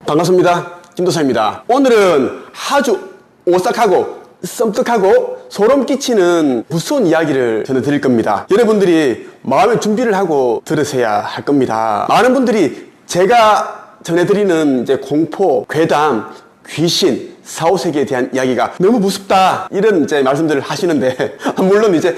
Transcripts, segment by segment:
반갑습니다. 김도사입니다. 오늘은 아주 오싹하고 썸뜩하고 소름 끼치는 무서운 이야기를 전해드릴 겁니다. 여러분들이 마음의 준비를 하고 들으셔야 할 겁니다. 많은 분들이 제가 전해드리는 이제 공포, 괴담, 귀신, 사후세계에 대한 이야기가 너무 무섭다 이런 이제 말씀들을 하시는데 물론 이제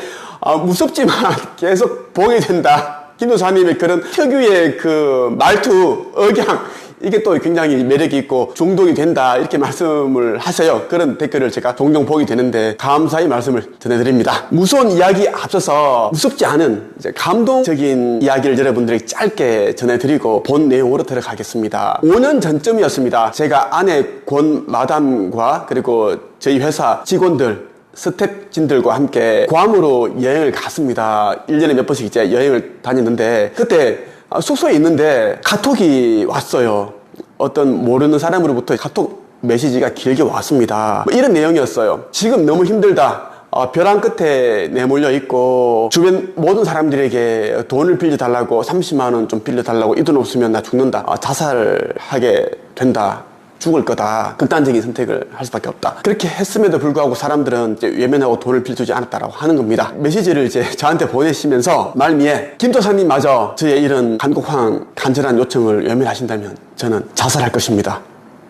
무섭지만 계속 보게 된다. 김도사님의 그런 특유의 그 말투, 억양 이게 또 굉장히 매력이 있고 중독이 된다 이렇게 말씀을 하세요. 그런 댓글을 제가 종종 보게 되는데 감사히 말씀을 전해드립니다. 무서운 이야기 앞서서 무섭지 않은 이제 감동적인 이야기를 여러분들에게 짧게 전해드리고 본 내용으로 들어가겠습니다. 5년 전쯤이었습니다. 제가 아내 권 마담과 그리고 저희 회사 직원들 스태프진들과 함께 괌으로 여행을 갔습니다. 1년에 몇 번씩 이제 여행을 다녔는데 그때 숙소에 있는데 카톡이 왔어요. 어떤 모르는 사람으로부터 카톡 메시지가 길게 왔습니다. 이런 내용이었어요. 지금 너무 힘들다. 벼랑 끝에 내몰려 있고 주변 모든 사람들에게 돈을 빌려달라고 30만 원 좀 빌려달라고 이 돈 없으면 나 죽는다. 자살하게 된다. 죽을 거다. 극단적인 선택을 할 수밖에 없다. 그렇게 했음에도 불구하고 사람들은 이제 외면하고 돈을 빌려주지 않았다라고 하는 겁니다. 메시지를 이제 저한테 보내시면서 말미에 김도사님마저 저의 이런 간곡한 간절한 요청을 외면하신다면 저는 자살할 것입니다.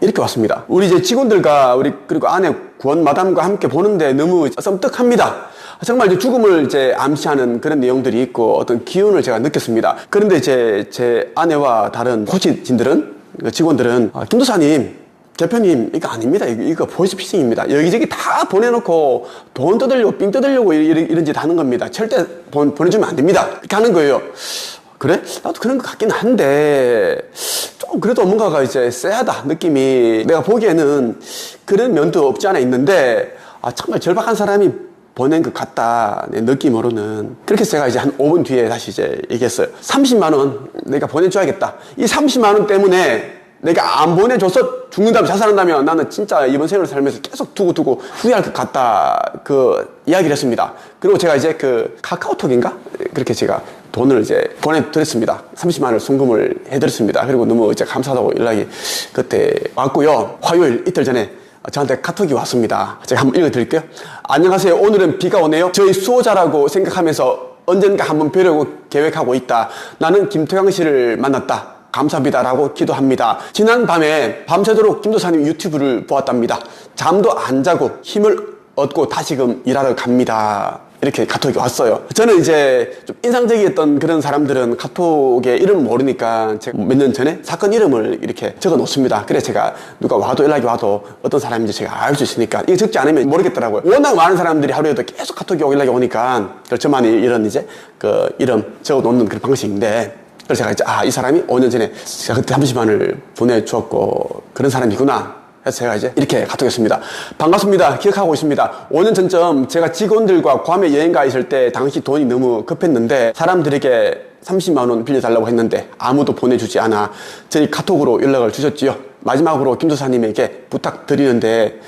이렇게 왔습니다. 우리 이제 직원들과 우리 그리고 아내 권 마담과 함께 보는데 너무 썸뜩합니다. 정말 이제 죽음을 이제 암시하는 그런 내용들이 있고 어떤 기운을 제가 느꼈습니다. 그런데 제 아내와 다른 코치진들은 직원들은 김도사님, 대표님 이거 아닙니다. 이거 보이스피싱입니다. 여기저기 다 보내놓고 돈 뜯으려고 삥 뜯으려고 이런 짓 하는 겁니다. 절대 보내주면 안 됩니다. 이렇게 하는 거예요. 그래? 나도 그런 것 같긴 한데 좀 그래도 뭔가가 이제 쎄하다 느낌이 내가 보기에는 그런 면도 없지 않아 있는데 정말 절박한 사람이 보낸 것 같다 내 느낌으로는. 그렇게 해서 제가 이제 한 5분 뒤에 다시 이제 얘기했어요. 30만 원 내가 보내줘야겠다. 이 30만 원 때문에 내가 안 보내줘서 죽는다면 자살한다면 나는 진짜 이번 생을 살면서 계속 두고 후회할 것 같다 그 이야기를 했습니다. 그리고 제가 이제 그 카카오톡인가 그렇게 제가 돈을 이제 보내드렸습니다. 30만 원을 송금을 해드렸습니다. 그리고 너무 이제 감사하다고 연락이 그때 왔고요. 화요일 이틀 전에 저한테 카톡이 왔습니다. 제가 한번 읽어드릴게요. 안녕하세요. 오늘은 비가 오네요. 저희 수호자라고 생각하면서 언젠가 한번 뵈려고 계획하고 있다. 나는 김태광 씨를 만났다. 감사합니다. 라고 기도합니다. 지난 밤에 밤새도록 김도사님 유튜브를 보았답니다. 잠도 안 자고 힘을 얻고 다시금 일하러 갑니다. 이렇게 카톡이 왔어요. 저는 이제 좀 인상적이었던 그런 사람들은 카톡에 이름을 모르니까 제가 몇 년 전에 사건 이름을 이렇게 적어 놓습니다. 그래 제가 누가 와도 연락이 와도 어떤 사람인지 제가 알 수 있으니까 이거 적지 않으면 모르겠더라고요. 워낙 많은 사람들이 하루에도 계속 카톡이 오고 연락이 오니까 저만이 이런 이제 그 이름 적어 놓는 그런 방식인데 그래서 제가 이제 이 사람이 5년 전에 제가 그때 30만 원을 보내주었고 그런 사람이구나. 그래서 제가 이제 이렇게 카톡했습니다. 반갑습니다. 기억하고 있습니다. 5년 전쯤 제가 직원들과 괌에 여행 가 있을 때 당시 돈이 너무 급했는데 사람들에게 30만 원 빌려달라고 했는데 아무도 보내주지 않아 저희 카톡으로 연락을 주셨지요. 마지막으로 김도사님에게 부탁드리는데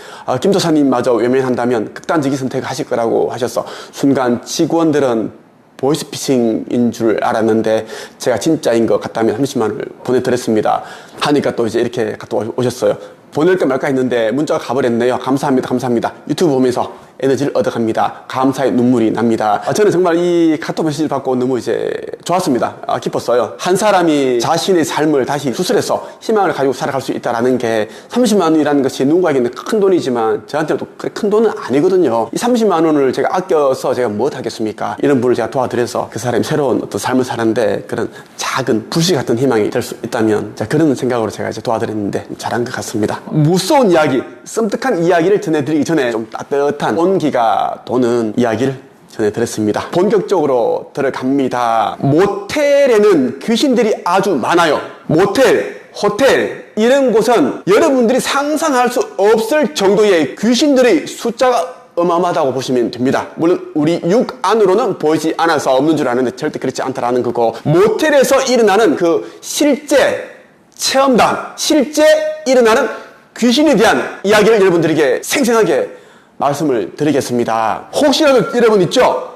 김도사님마저 외면한다면 극단적인 선택을 하실 거라고 하셔서 순간 직원들은 보이스피싱인 줄 알았는데 제가 진짜인 것 같다면 30만 원을 보내드렸습니다. 하니까 또 이제 이렇게 카톡 오셨어요. 보낼까 말까 했는데 문자가 가버렸네요. 감사합니다. 유튜브 보면서 에너지를 얻어갑니다. 감사의 눈물이 납니다. 저는 정말 이 카톡 메시지를 받고 너무 이제 좋았습니다. 기뻤어요. 한 사람이 자신의 삶을 다시 수술해서 희망을 가지고 살아갈 수 있다는 게 30만 원이라는 것이 누군가에게는 큰 돈이지만 저한테는 또 그렇게 큰 돈은 아니거든요. 이 30만 원을 제가 아껴서 제가 뭐 하겠습니까? 이런 분을 제가 도와드려서 그 사람이 새로운 어떤 삶을 사는데 그런 작은 불씨 같은 희망이 될 수 있다면 그런 생각으로 제가 이제 도와드렸는데 잘한 것 같습니다. 무서운 이야기, 썸뜩한 이야기를 전해드리기 전에 좀 따뜻한 온기가 도는 이야기를 전해드렸습니다. 본격적으로 들어갑니다. 모텔에는 귀신들이 아주 많아요. 모텔, 호텔 이런 곳은 여러분들이 상상할 수 없을 정도의 귀신들의 숫자가 어마어마하다고 보시면 됩니다. 물론 우리 육 안으로는 보이지 않아서 없는 줄 아는데 절대 그렇지 않다라는 거고, 모텔에서 일어나는 그 실제 체험담, 실제 일어나는 귀신에 대한 이야기를 여러분들에게 생생하게 말씀을 드리겠습니다. 혹시라도 여러분 있죠?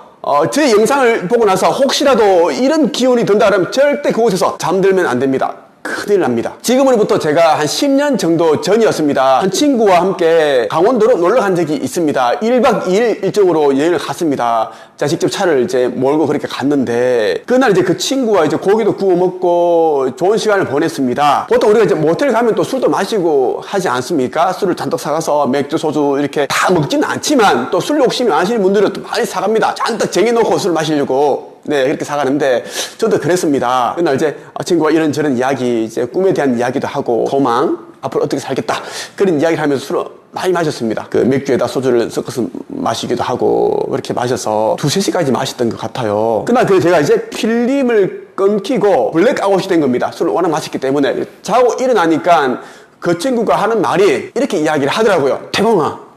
제 영상을 보고 나서 혹시라도 이런 기운이 든다 그러면 절대 그곳에서 잠들면 안 됩니다. 큰일 납니다. 지금으로부터 제가 한 10년 정도 전이었습니다. 한 친구와 함께 강원도로 놀러 간 적이 있습니다. 1박 2일 일정으로 여행을 갔습니다. 제가 직접 차를 이제 몰고 그렇게 갔는데, 그날 이제 그 친구와 이제 고기도 구워 먹고 좋은 시간을 보냈습니다. 보통 우리가 이제 모텔 가면 또 술도 마시고 하지 않습니까? 술을 잔뜩 사가서 맥주, 소주 이렇게 다 먹지는 않지만 또 술 욕심이 많으신 분들은 또 많이 사갑니다. 잔뜩 쟁여놓고 술 마시려고. 네, 그렇게 사가는데, 저도 그랬습니다. 그날 이제 친구와 이런저런 이야기, 이제 꿈에 대한 이야기도 하고, 소망, 앞으로 어떻게 살겠다, 그런 이야기를 하면서 술을 많이 마셨습니다. 그 맥주에다 소주를 섞어서 마시기도 하고, 그렇게 마셔서 2~3시까지 마셨던 것 같아요. 그날 제가 이제 필름을 끊기고 블랙아웃이 된 겁니다. 술을 워낙 마셨기 때문에. 자고 일어나니까 그 친구가 하는 말이 이렇게 이야기를 하더라고요. 태봉아,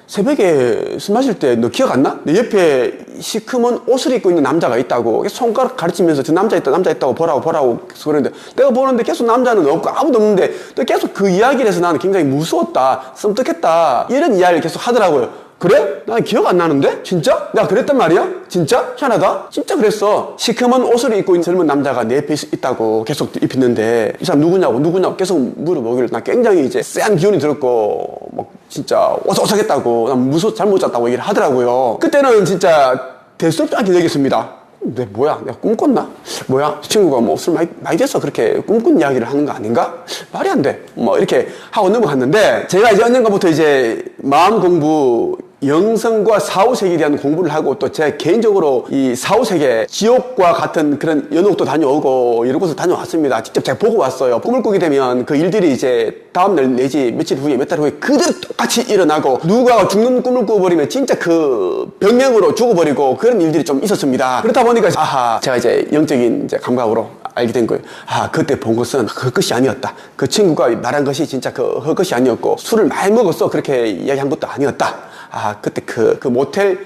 새벽에 술 마실 때 너 기억 안 나? 내 옆에 시커먼 옷을 입고 있는 남자가 있다고. 손가락 가르치면서 저 남자 있다고 보라고 계속 그러는데, 내가 보는데 계속 남자는 없고 아무도 없는데 또 계속 그 이야기를 해서 나는 굉장히 무서웠다, 섬뜩했다, 이런 이야기를 계속 하더라고요. 그래? 난 기억 안 나는데? 진짜? 내가 그랬단 말이야? 진짜? 희한하다? 진짜 그랬어. 시커먼 옷을 입고 있는 젊은 남자가 내 옆에 있다고 계속 입혔는데, 이 사람 누구냐고 계속 물어보길래 나 굉장히 이제 쎄한 기운이 들었고 막 진짜 오싹오싹했다고, 난 잠 못 잤다고 얘기를 하더라고요. 그때는 진짜 대수롭지 않게 여겼습니다. 근데 뭐야, 내가 꿈꿨나? 뭐야, 친구가 뭐 술 많이 돼서 그렇게 꿈꾼 이야기를 하는 거 아닌가? 말이 안 돼. 뭐 이렇게 하고 넘어갔는데, 제가 이제 언젠가부터 이제 마음 공부, 영성과 사후세계에 대한 공부를 하고, 또 제 개인적으로 이 사후세계, 지옥과 같은 그런 연옥도 다녀오고 이런 곳을 다녀왔습니다. 직접 제가 보고 왔어요. 꿈을 꾸게 되면 그 일들이 이제 다음날 내지 며칠 후에, 몇 달 후에 그대로 똑같이 일어나고, 누군가가 죽는 꿈을 꾸버리면 진짜 그 병명으로 죽어버리고, 그런 일들이 좀 있었습니다. 그렇다 보니까 제가 이제 영적인 이제 감각으로 알게 된 거예요. 그때 본 것은 헛것이 아니었다. 그 친구가 말한 것이 진짜 그 헛것이 아니었고, 술을 많이 먹었어 그렇게 이야기한 것도 아니었다. 그때 그 모텔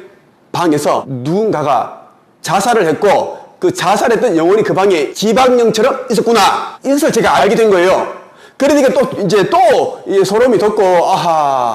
방에서 누군가가 자살을 했고, 그 자살했던 영혼이 그 방에 지방령처럼 있었구나, 이것을 제가 알게 된 거예요. 그러니까 또 소름이 돋고,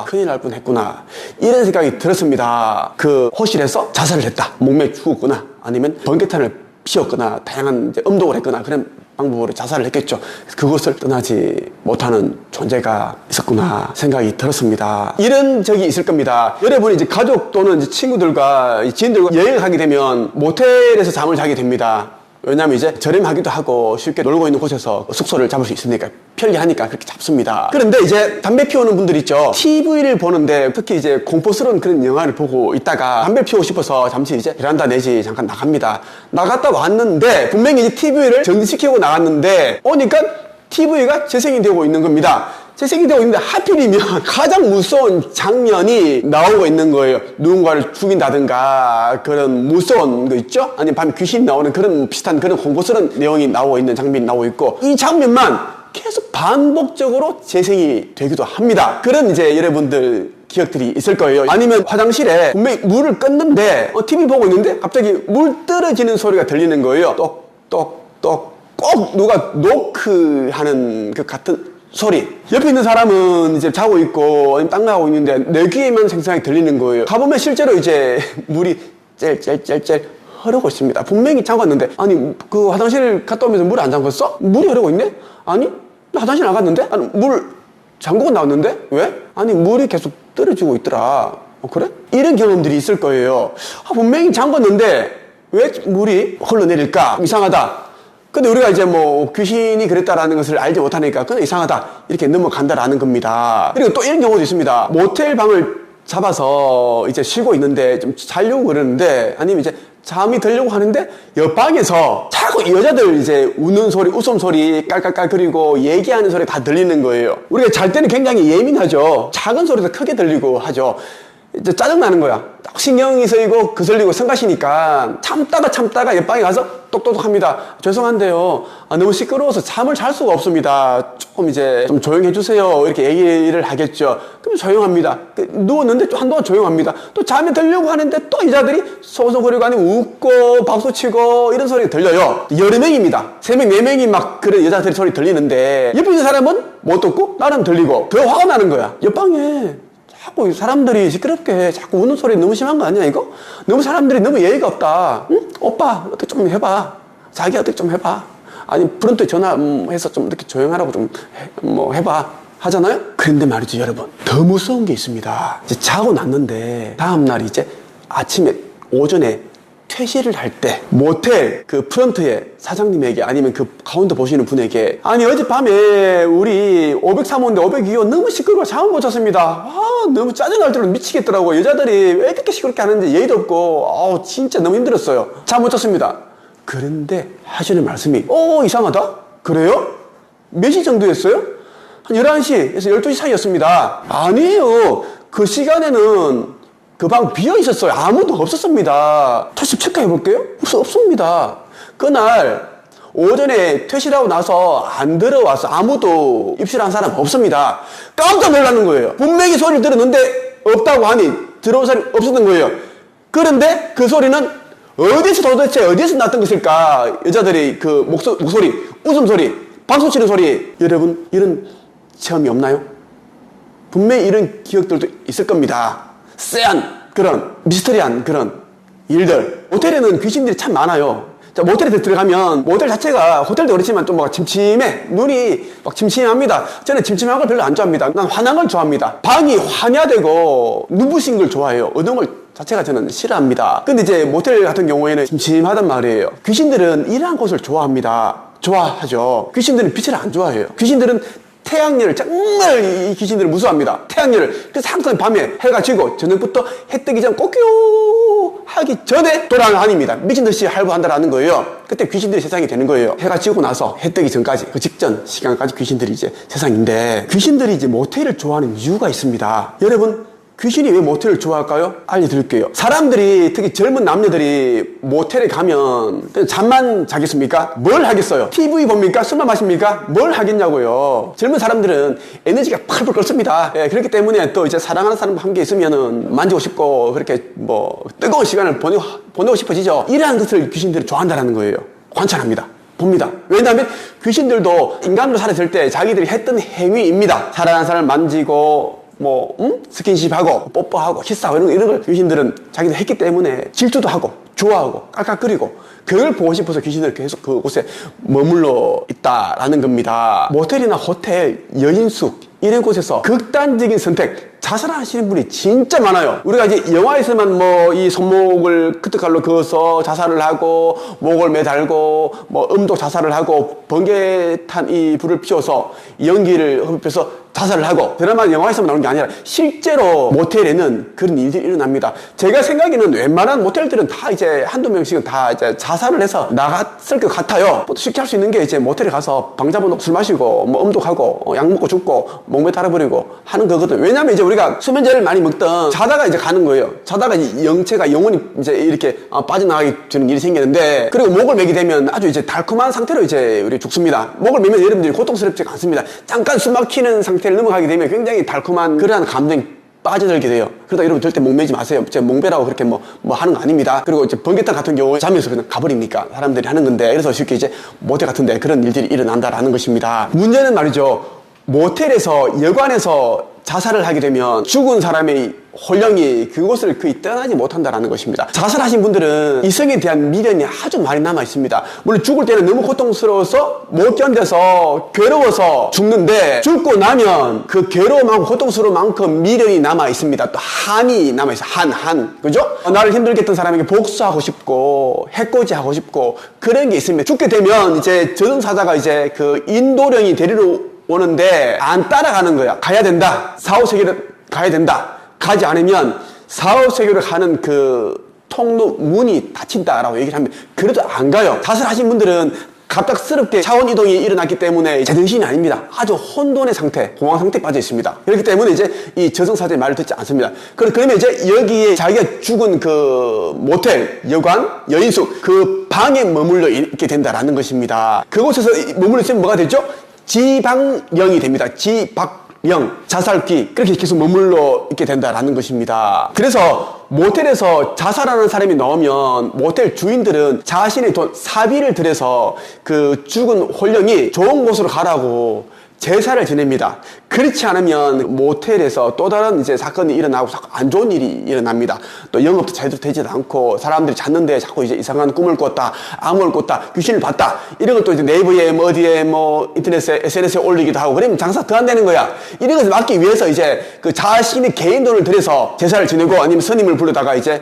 큰일 날 뻔했구나, 이런 생각이 들었습니다. 그 호실에서 자살을 했다, 목매 죽었구나, 아니면 번개탄을 피웠거나 다양한 이제 음독을 했거나 그런 방법으로 자살을 했겠죠. 그것을 떠나지 못하는 존재가 있었구나 생각이 들었습니다. 이런 적이 있을 겁니다. 여러분이 이제 가족 또는 이제 친구들과 지인들과 여행을 하게 되면 모텔에서 잠을 자게 됩니다. 왜냐면 이제 저렴하기도 하고 쉽게 놀고 있는 곳에서 숙소를 잡을 수 있으니까 편리하니까 그렇게 잡습니다. 그런데 이제 담배 피우는 분들 있죠. TV를 보는데, 특히 이제 공포스러운 그런 영화를 보고 있다가 담배 피우고 싶어서 잠시 이제 베란다 내지 잠깐 나갑니다. 나갔다 왔는데 분명히 이제 TV를 정지시키고 나갔는데 오니까 TV가 재생이 되고 있는 겁니다. 재생이 되고 있는데 하필이면 가장 무서운 장면이 나오고 있는 거예요. 누군가를 죽인다든가 그런 무서운 거 있죠? 아니면 밤에 귀신 나오는 그런 비슷한 그런 공포스러운 내용이 나오고 있는 장면이 나오고 있고, 이 장면만 계속 반복적으로 재생이 되기도 합니다. 그런 이제 여러분들 기억들이 있을 거예요. 아니면 화장실에 분명히 물을 껐는데 TV 보고 있는데 갑자기 물 떨어지는 소리가 들리는 거예요. 똑똑똑, 꼭 누가 노크하는 그 같은 소리. 옆에 있는 사람은 이제 자고 있고 아니면 딱 나가고 있는데 내 귀에만 생생하게 들리는 거예요. 가보면 실제로 이제 물이 짤짤짤짤 흐르고 있습니다. 분명히 잠갔는데, 아니 그 화장실 갔다 오면서 물 안 잠갔어? 물이 흐르고 있네? 아니 나 화장실 나갔는데? 아니 물 잠그고 나왔는데? 왜? 아니 물이 계속 떨어지고 있더라. 그래? 이런 경험들이 있을 거예요. 분명히 잠갔는데 왜 물이 흘러내릴까? 이상하다. 근데 우리가 이제 뭐 귀신이 그랬다라는 것을 알지 못하니까 그냥 이상하다 이렇게 넘어간다라는 겁니다. 그리고 또 이런 경우도 있습니다. 모텔 방을 잡아서 이제 쉬고 있는데 좀 자려고 그러는데, 아니면 이제 잠이 들려고 하는데 옆방에서 자꾸 여자들 이제 우는 소리, 웃음소리 깔깔깔 그리고 얘기하는 소리 다 들리는 거예요. 우리가 잘 때는 굉장히 예민하죠. 작은 소리도 크게 들리고 하죠. 이제 짜증나는 거야. 신경이 쓰이고 거슬리고 성가시니까 참다가 옆방에 가서 똑똑똑합니다. 죄송한데요. 너무 시끄러워서 잠을 잘 수가 없습니다. 조금 이제 좀 조용히 해주세요. 이렇게 얘기를 하겠죠. 그럼 조용합니다. 누웠는데 한동안 조용합니다. 또 잠이 들려고 하는데 또 여자들이 소소거리고 아니면 웃고 박수치고 이런 소리가 들려요. 여러 명입니다. 3명, 4명이 막 그런 여자들의 소리 들리는데 옆에 있는 사람은 못 듣고 나는 들리고 더 화가 나는 거야. 옆방에 자꾸 사람들이 시끄럽게 자꾸 우는 소리 너무 심한 거 아니야 이거? 너무 사람들이 너무 예의가 없다. 응? 오빠 어떻게 좀 해봐. 자기 어떻게 좀 해봐. 아니 프런트에 전화해서 좀 이렇게 조용하라고 좀 해봐 하잖아요. 그런데 말이죠 여러분, 더 무서운 게 있습니다. 이제 자고 났는데 다음날 이제 아침에 오전에 퇴실을 할 때 모텔 그 프런트에 사장님에게 아니면 그 가운데 보시는 분에게 아니 어젯밤에 우리 503호인데 502호 너무 시끄러워 잠을 못 잤습니다. 너무 짜증날 줄로 미치겠더라고. 여자들이 왜 이렇게 시끄럽게 하는지 예의도 없고 진짜 너무 힘들었어요. 잠 못 잤습니다. 그런데 하시는 말씀이 이상하다? 그래요? 몇 시 정도였어요? 한 11시에서 12시 사이였습니다. 아니에요. 그 시간에는 그 방 비어 있었어요. 아무도 없었습니다. 다시 체크해 볼게요. 없습니다. 그날 오전에 퇴실하고 나서 안 들어와서 아무도 입실한 사람 없습니다. 깜짝 놀라는 거예요. 분명히 소리를 들었는데 없다고 하니 들어온 사람이 없었던 거예요. 그런데 그 소리는 어디서 났던 것일까? 여자들이 그 목소리, 웃음소리, 박수 치는 소리. 여러분 이런 체험이 없나요? 분명히 이런 기억들도 있을 겁니다. 쎄한 그런 미스터리한 그런 일들. 모텔에는 귀신들이 참 많아요. 자, 모텔에 들어가면 모텔 자체가 호텔도 그렇지만 좀 침침해. 눈이 막 침침합니다. 저는 침침한 걸 별로 안 좋아합니다. 난 환한 걸 좋아합니다. 방이 환야되고 눈부신 걸 좋아해요. 어두운 걸 자체가 저는 싫어합니다. 근데 이제 모텔 같은 경우에는 침침하단 말이에요. 귀신들은 이러한 곳을 좋아하죠. 귀신들은 빛을 안 좋아해요. 귀신들은 태양열을 정말 이 귀신들은 무서워합니다. 태양열을. 그래서 항상 밤에 해가 지고 저녁부터 해 뜨기 전 꼬끼요 하기 전에 돌아가는 한입니다. 미친듯이 할부한다라는 거예요. 그때 귀신들이 세상이 되는 거예요. 해가 지고 나서 해 뜨기 전까지 그 직전 시간까지 귀신들이 이제 세상인데, 귀신들이 이제 모텔을 좋아하는 이유가 있습니다. 여러분 귀신이 왜 모텔을 좋아할까요? 알려드릴게요. 사람들이, 특히 젊은 남녀들이 모텔에 가면 그냥 잠만 자겠습니까? 뭘 하겠어요? TV 봅니까? 술만 마십니까? 뭘 하겠냐고요. 젊은 사람들은 에너지가 펄펄 끓습니다. 그렇기 때문에 또 이제 사랑하는 사람과 함께 있으면은 만지고 싶고 그렇게 뜨거운 시간을 보내고 싶어지죠. 이러한 것을 귀신들이 좋아한다는 거예요. 관찰합니다. 봅니다. 왜냐하면 귀신들도 인간으로 살았을 때 자기들이 했던 행위입니다. 사랑하는 사람을 만지고 스킨십하고 뽀뽀하고 키스하고 이런 걸 귀신들은 자기들 했기 때문에 질투도 하고 좋아하고 깔깔거리고, 그걸 보고 싶어서 귀신들 계속 그곳에 머물러 있다라는 겁니다. 모텔이나 호텔, 여인숙 이런 곳에서 극단적인 선택, 자살하시는 분이 진짜 많아요. 우리가 이제 영화에서만 이 손목을 커트칼로 그어서 자살을 하고 목을 매달고 음도 자살을 하고 번개탄 이 불을 피워서 연기를 흡입해서 자살을 하고, 드라마 영화에서만 나오는 게 아니라 실제로 모텔에는 그런 일들이 일어납니다. 제가 생각에는 웬만한 모텔들은 다 이제 한두 명씩은 다 이제 자살을 해서 나갔을 것 같아요. 쉽게 할 수 있는 게 이제 모텔에 가서 방 잡아놓고 술 마시고 음독하고 약 먹고 죽고 목매 달아버리고 하는 거거든. 왜냐면 이제 우리가 수면제를 많이 먹던 자다가 이제 가는 거예요. 자다가 영체가 영혼이 이제 이렇게 빠져나가게 되는 일이 생기는데, 그리고 목을 매게 되면 아주 이제 달콤한 상태로 이제 우리 죽습니다. 목을 매면 여러분들이 고통스럽지 않습니다. 잠깐 숨 막히는 상태를 넘어가게 되면 굉장히 달콤한 그러한 감정이 빠져들게 돼요. 그러다 여러분 절대 목 매지 마세요. 제가 목매라고 그렇게 하는 거 아닙니다. 그리고 이제 번개탄 같은 경우에 자면서 그냥 가버리니까 사람들이 하는 건데, 그래서 쉽게 이제 모텔 같은데 그런 일들이 일어난다라는 것입니다. 문제는 말이죠, 모텔에서 여관에서 자살을 하게 되면 죽은 사람의 혼령이 그곳을 거의 떠나지 못한다는 것입니다. 자살하신 분들은 이성에 대한 미련이 아주 많이 남아 있습니다. 물론 죽을 때는 너무 고통스러워서 못 견뎌서 괴로워서 죽는데, 죽고 나면 그 괴로움하고 고통스러운 만큼 미련이 남아 있습니다. 또 한이 남아 있어요. 한 그죠? 나를 힘들게 했던 사람에게 복수하고 싶고 해코지하고 싶고 그런 게 있습니다. 죽게 되면 이제 저승사자가 이제 그 인도령이 데리러 오는데 안 따라가는 거야. 가야 된다. 사후세계를 가야 된다. 가지 않으면 사후세계를 가는 그 통로 문이 닫힌다라고 얘기를 합니다. 그래도 안 가요. 자살하신 분들은 갑작스럽게 차원 이동이 일어났기 때문에 제정신이 아닙니다. 아주 혼돈의 상태, 공황 상태에 빠져 있습니다. 그렇기 때문에 이제 이 저승사자의 말을 듣지 않습니다. 그러면 이제 여기에 자기가 죽은 그 모텔, 여관, 여인숙 그 방에 머물러 있게 된다라는 것입니다. 그곳에서 머물러 있으면 뭐가 되죠? 지방령이 됩니다. 지박령, 자살귀, 그렇게 계속 머물러 있게 된다라는 것입니다. 그래서 모텔에서 자살하는 사람이 나오면 모텔 주인들은 자신의 돈, 사비를 들여서 그 죽은 혼령이 좋은 곳으로 가라고 제사를 지냅니다. 그렇지 않으면 모텔에서 또 다른 이제 사건이 일어나고 자꾸 안 좋은 일이 일어납니다. 또 영업도 제대로 되지도 않고 사람들이 잤는데 자꾸 이제 이상한 꿈을 꿨다, 암을 꿨다, 귀신을 봤다. 이런 걸 또 이제 네이버에 뭐 어디에 뭐 인터넷에 SNS에 올리기도 하고 그러면 장사 더 안 되는 거야. 이런 것을 막기 위해서 이제 그 자신의 개인 돈을 들여서 제사를 지내고 아니면 스님을 부르다가 이제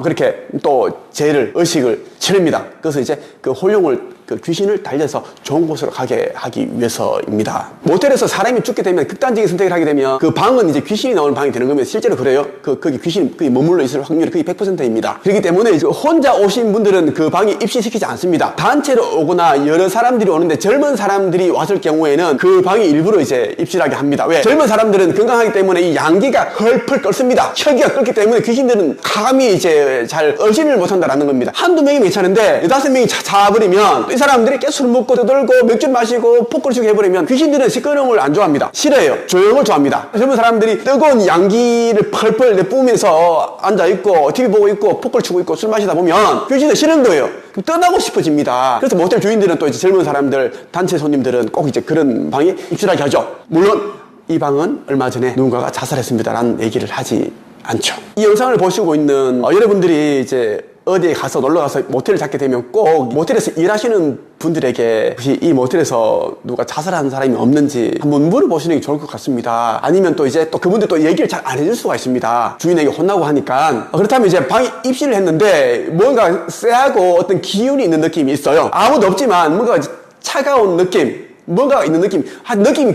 그렇게 또 제를 의식을 치릅니다. 그래서 이제 그 혼용을 그 귀신을 달려서 좋은 곳으로 가게 하기 위해서입니다. 모텔에서 사람이 죽게 되면 극단적인 선택을 하게 되면 그 방은 이제 귀신이 나오는 방이 되는 거면 실제로 그래요. 거기 귀신이 머물러 있을 확률이 거의 100%입니다. 그렇기 때문에 이제 혼자 오신 분들은 그 방에 입시시키지 않습니다. 단체로 오거나 여러 사람들이 오는데 젊은 사람들이 왔을 경우에는 그 방에 일부러 이제 입실하게 합니다. 왜? 젊은 사람들은 건강하기 때문에 이 양기가 헐펄 끓습니다. 혈기가 끓기 때문에 귀신들은 감히 이제 잘 의심을 못한다라는 겁니다. 한두 명이 괜찮은데 5명이 자버리면 이 사람들이 계속 술 먹고 떠들고 맥주 마시고 포크를 치고 해버리면 귀신들은 시끄러움을 안 좋아합니다. 싫어해요. 조용을 좋아합니다. 젊은 사람들이 뜨거운 양기를 펄펄 내뿜으면서 앉아있고 TV 보고 있고 포크를 치고 있고 술 마시다 보면 귀신은 싫은 거예요. 그럼 떠나고 싶어집니다. 그래서 모텔 주인들은 또 이제 젊은 사람들, 단체 손님들은 꼭 이제 그런 방에 입실하게 하죠. 물론 이 방은 얼마 전에 누군가가 자살했습니다라는 얘기를 하지 않죠. 이 영상을 보시고 있는 여러분들이 이제 어디에 가서 놀러가서 모텔을 잡게 되면 꼭 모텔에서 일하시는 분들에게 혹시 이 모텔에서 누가 자살한 사람이 없는지 한번 물어보시는 게 좋을 것 같습니다. 아니면 또 이제 또 그분들 또 얘기를 잘 안 해줄 수가 있습니다. 주인에게 혼나고 하니까. 그렇다면 이제 방에 입실을 했는데 뭔가 쎄하고 어떤 기운이 있는 느낌이 있어요. 아무도 없지만 뭔가 차가운 느낌, 뭔가 있는 느낌,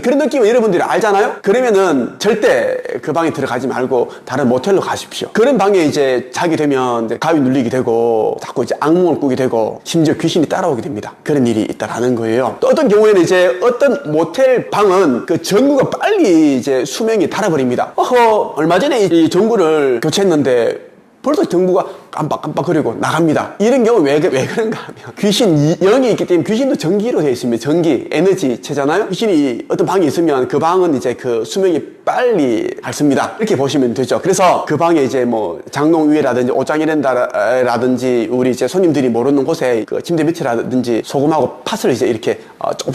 그런 느낌을 여러분들이 알잖아요? 그러면은 절대 그 방에 들어가지 말고 다른 모텔로 가십시오. 그런 방에 이제 자게 되면 이제 가위 눌리게 되고 자꾸 이제 악몽을 꾸게 되고 심지어 귀신이 따라오게 됩니다. 그런 일이 있다라는 거예요. 또 어떤 경우에는 이제 어떤 모텔 방은 그 전구가 빨리 이제 수명이 닳아버립니다. 얼마 전에 이 전구를 교체했는데 벌써 전구가 깜빡깜빡거리고 나갑니다. 이런 경우 왜 그런가 하면 귀신 영이 있기 때문에 귀신도 전기로 되어 있습니다. 전기, 에너지체잖아요. 귀신이 어떤 방에 있으면 그 방은 이제 그 수명이 빨리 닳습니다. 이렇게 보시면 되죠. 그래서 그 방에 이제 뭐 장롱 위에라든지 옷장이라든지 우리 이제 손님들이 모르는 곳에 그 침대 밑이라든지 소금하고 팥을 이제 이렇게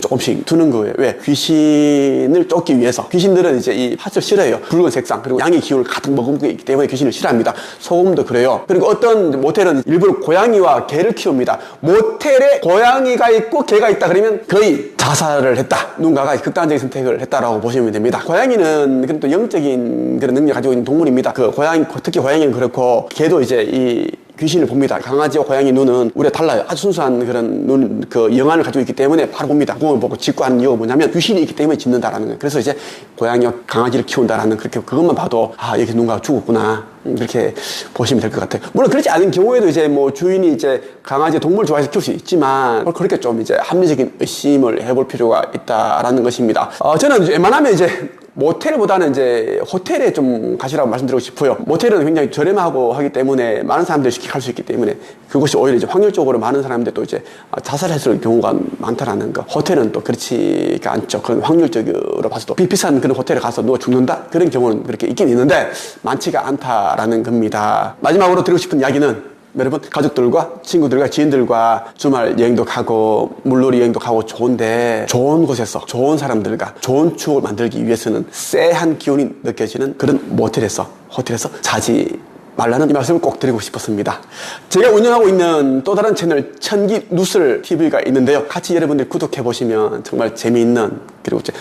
조금씩 두는 거예요. 왜? 귀신을 쫓기 위해서. 귀신들은 이제 이 팥을 싫어해요. 붉은 색상 그리고 양의 기운을 가득 머금고 있기 때문에 귀신을 싫어합니다. 소금도 그래요. 그리고 어떤 모텔은 일부러 고양이와 개를 키웁니다. 모텔에 고양이가 있고 개가 있다 그러면 거의 자살을 했다. 누군가가 극단적인 선택을 했다라고 보시면 됩니다. 고양이는 그런 또 영적인 그런 능력을 가지고 있는 동물입니다. 그 고양이, 특히 고양이는 그렇고 개도 이제 이 귀신을 봅니다. 강아지와 고양이 눈은 우리가 달라요. 아주 순수한 그런 눈, 그 영안을 가지고 있기 때문에 바로 봅니다. 그걸 보고 짖고 하는 이유가 뭐냐면 귀신이 있기 때문에 짖는다라는 거예요. 그래서 이제 고양이와 강아지를 키운다라는 그렇게 그것만 봐도 여기 누군가 죽었구나. 그렇게 보시면 될 것 같아요. 물론 그렇지 않은 경우에도 이제 뭐 주인이 이제 강아지 동물 좋아해서 키울 수 있지만 그렇게 좀 이제 합리적인 의심을 해볼 필요가 있다라는 것입니다. 저는 웬만하면 이제 모텔보다는 이제 호텔에 좀 가시라고 말씀드리고 싶어요. 모텔은 굉장히 저렴하고 하기 때문에 많은 사람들이 쉽게 갈 수 있기 때문에 그것이 오히려 이제 확률적으로 많은 사람들이 또 이제 자살했을 경우가 많다라는 거. 호텔은 또 그렇지가 않죠. 그런 확률적으로 봐서도 비싼 그런 호텔에 가서 누가 죽는다? 그런 경우는 그렇게 있긴 있는데 많지가 않다라는 겁니다. 마지막으로 드리고 싶은 이야기는 여러분 가족들과 친구들과 지인들과 주말 여행도 가고 물놀이 여행도 가고 좋은데 좋은 곳에서 좋은 사람들과 좋은 추억을 만들기 위해서는 쎄한 기운이 느껴지는 그런 모텔에서 호텔에서 자지 말라는 이 말씀을 꼭 드리고 싶었습니다. 제가 운영하고 있는 또 다른 채널 천기 누슬 TV가 있는데요. 같이 여러분들 구독해 보시면 정말 재미있는 그리고 이제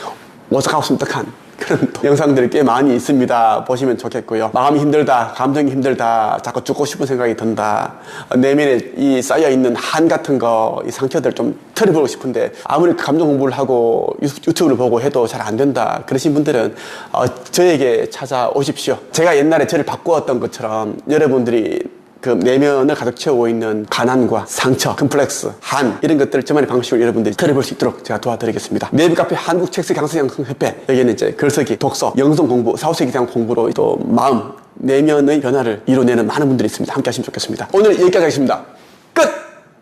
오싹하고 섬뜩한 그런 영상들이 꽤 많이 있습니다. 보시면 좋겠고요. 마음이 힘들다, 감정이 힘들다, 자꾸 죽고 싶은 생각이 든다, 내면에 이 쌓여있는 한 같은 거, 이 상처들 좀 털어보고 싶은데 아무리 감정 공부를 하고 유튜브를 보고 해도 잘 안 된다. 그러신 분들은 저에게 찾아오십시오. 제가 옛날에 저를 바꾸었던 것처럼 여러분들이 그 내면을 가득 채우고 있는 가난과 상처, 컴플렉스, 한 이런 것들을 저만의 방식으로 여러분들이 들어볼 수 있도록 제가 도와드리겠습니다. 네이버 카페 한국책스 강서양성협회, 여기는 이제 글쓰기, 독서, 영성 공부, 4, 5세기에 대한 공부로 또 마음, 내면의 변화를 이뤄내는 많은 분들이 있습니다. 함께 하시면 좋겠습니다. 오늘 여기까지 하겠습니다. 끝!